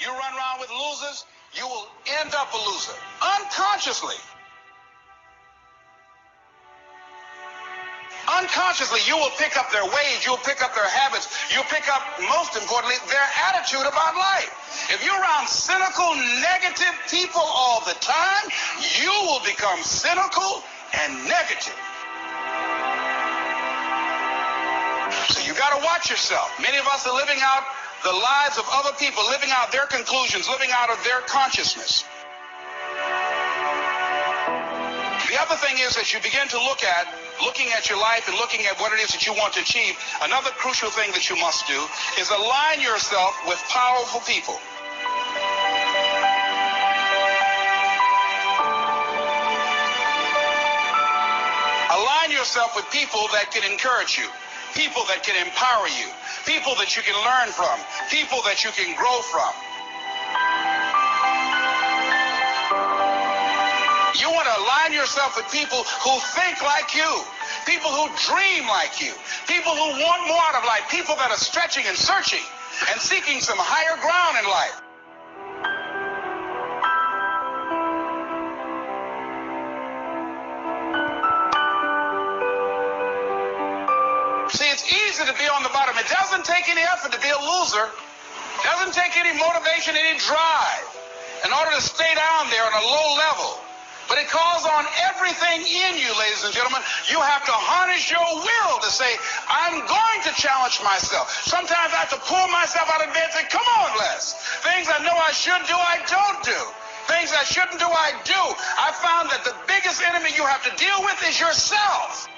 You run around with losers, you will end up a loser. Unconsciously. Unconsciously, you will pick up their ways, you'll pick up their habits, you'll pick up, most importantly, their attitude about life. If you're around cynical, negative people all the time, you will become cynical and negative. So you got to watch yourself. Many of us are living out the lives of other people, living out their conclusions, living out of their consciousness. The other thing is that you begin to looking at your life and looking at what it is that you want to achieve. Another crucial thing that you must do is align yourself with powerful people. Align yourself with people that can encourage you, people that can empower you, people that you can learn from, people that you can grow from. You want to align yourself with people who think like you, people who dream like you, people who want more out of life, people that are stretching and searching and seeking some higher ground in life. See, it's easy to be on the bottom. It doesn't take any effort to be a loser. It doesn't take any motivation, any drive in order to stay down there on a low level. But it calls on everything in you, ladies and gentlemen. You have to harness your will to say, I'm going to challenge myself. Sometimes I have to pull myself out of bed and say, come on, Les. Things I know I should do, I don't do. Things I shouldn't do, I do. I found that the biggest enemy you have to deal with is yourself.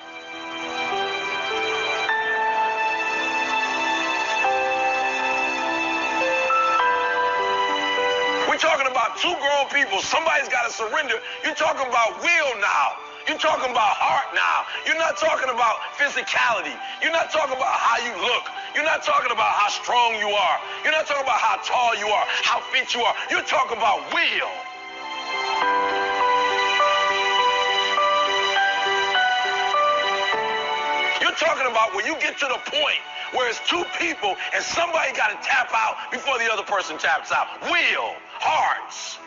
We're talking about two grown people. Somebody's got to surrender. You're talking about will now. You're talking about heart now. You're not talking about physicality. You're not talking about how you look. You're not talking about how strong you are. You're not talking about how tall you are, how fit you are. You're talking about will. You're talking about when you get to the point where it's two people and somebody got to tap out before the other person taps out. Will, hearts.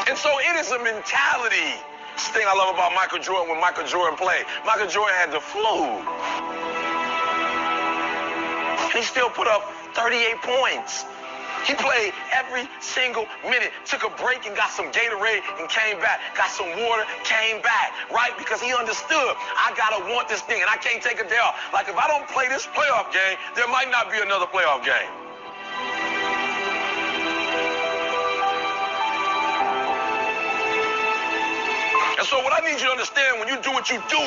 And so it is a mentality. This thing I love about Michael Jordan, when Michael Jordan played. Michael Jordan had the flu. And he still put up 38 points. He played every single minute, took a break and got some Gatorade and came back, got some water, came back, right? Because he understood, I gotta want this thing and I can't take a day off. Like if I don't play this playoff game, there might not be another playoff game. And so what I need you to understand, when you do what you do,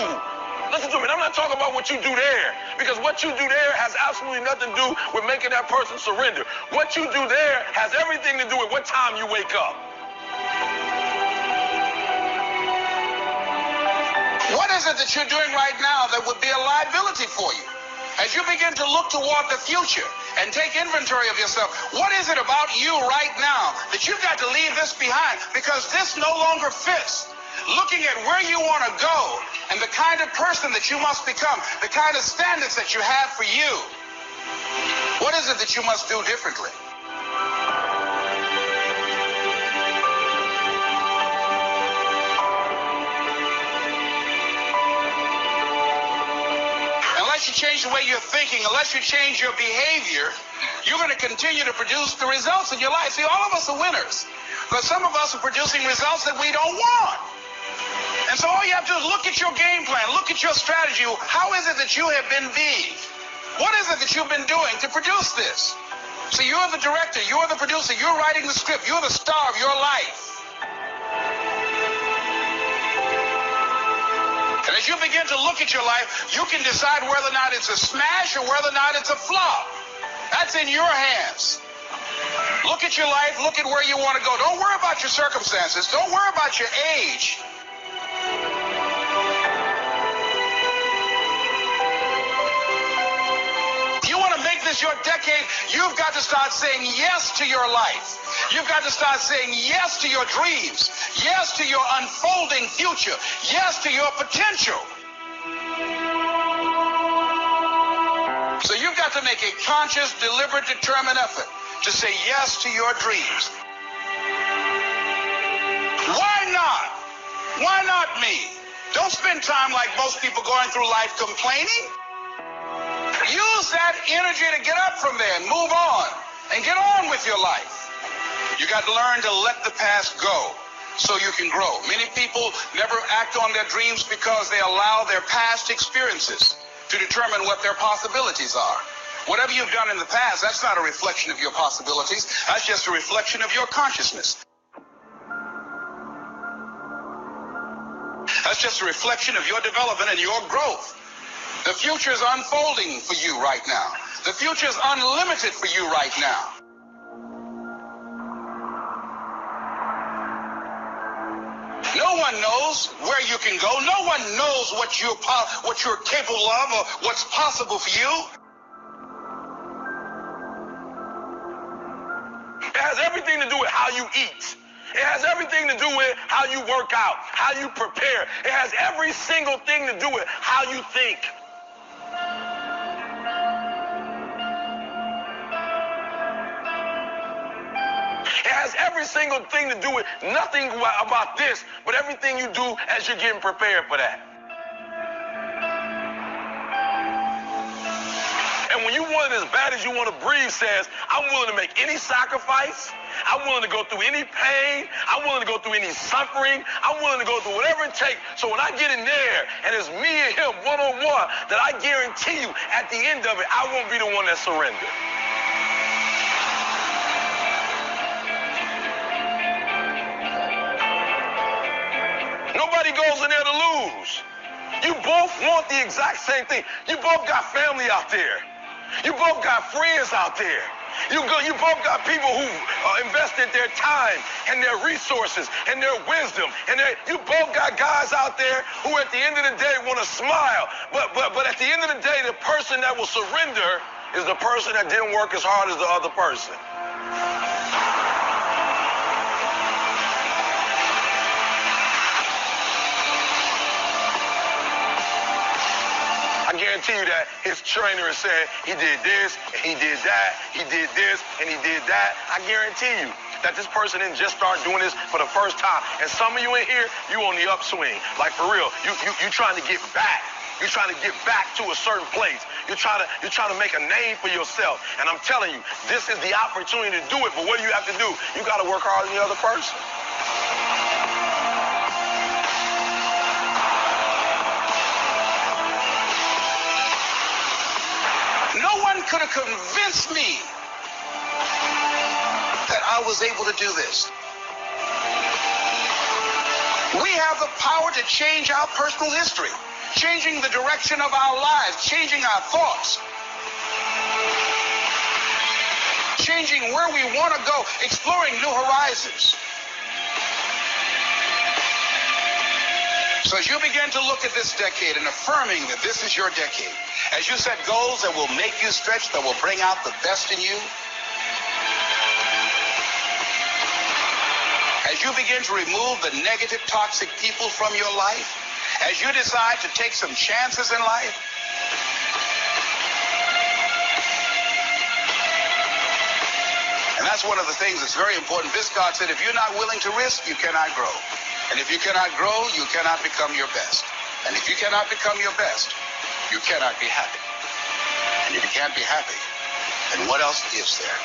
listen to me, I'm not talking about what you do there, because what you do there has absolutely nothing to do with making that person surrender. What you do there has everything to do with what time you wake up. What is it that you're doing right now that would be a liability for you? As you begin to look toward the future and take inventory of yourself, what is it about you right now that you've got to leave this behind because this no longer fits? Looking at where you want to go and the kind of person that you must become, the kind of standards that you have for you. What is it that you must do differently? Unless you change the way you're thinking, unless you change your behavior, you're going to continue to produce the results in your life. See, all of us are winners, but some of us are producing results that we don't want. And so all you have to do is look at your game plan, look at your strategy. How is it that you have been being? What is it that you've been doing to produce this? So you're the director, you're the producer, you're writing the script, you're the star of your life. And as you begin to look at your life, you can decide whether or not it's a smash or whether or not it's a flop. That's in your hands. Look at your life, look at where you want to go. Don't worry about your circumstances. Don't worry about your age. This your decade, you've got to start saying yes to your life. You've got to start saying yes to your dreams, yes to your unfolding future, yes to your potential. got to make a conscious, deliberate, determined effort to say yes to your dreams. Why not? Why not me? Don't spend time like most people going through life complaining. Use that energy to get up from there and move on and get on with your life. You got to learn to let the past go so you can grow. Many people never act on their dreams because they allow their past experiences to determine what their possibilities are. Whatever you've done in the past, that's not a reflection of your possibilities. That's just a reflection of your consciousness. That's just a reflection of your development and your growth. The future is unfolding for you right now. The future is unlimited for you right now. No one knows where you can go. No one knows what you're capable of or what's possible for you. It has everything to do with how you eat. It has everything to do with how you work out, how you prepare. It has every single thing to do with how you think. It has every single thing to do with nothing about this, but everything you do as you're getting prepared for that. And when you want it as bad as you want to breathe says, I'm willing to make any sacrifice. I'm willing to go through any pain. I'm willing to go through any suffering. I'm willing to go through whatever it takes. So when I get in there and it's me and him one-on-one, that I guarantee you at the end of it, I won't be the one that surrendered. Nobody goes in there to lose. You both want the exact same thing. You both got family out there. You both got friends out there. You both got people who invested their time and their resources and their wisdom. And you both got guys out there who at the end of the day want to smile. But at the end of the day, the person that will surrender is the person that didn't work as hard as the other person. I guarantee you that his trainer has said he did this, and he did that, he did this, and he did that. I guarantee you that this person didn't just start doing this for the first time. And some of you in here, you on the upswing. Like for real, you trying to get back. You're trying to get back to a certain place. You're trying to make a name for yourself. And I'm telling you, this is the opportunity to do it. But what do you have to do? You got to work harder than the other person. No one could have convinced me that I was able to do this. We have the power to change our personal history, changing the direction of our lives, changing our thoughts, changing where we want to go, exploring new horizons. So as you begin to look at this decade and affirming that this is your decade, as you set goals that will make you stretch, that will bring out the best in you, as you begin to remove the negative, toxic people from your life, as you decide to take some chances in life, and that's one of the things that's very important. Viscott said, if you're not willing to risk, you cannot grow. And if you cannot grow, you cannot become your best. And if you cannot become your best, you cannot be happy. And if you can't be happy, then what else is there?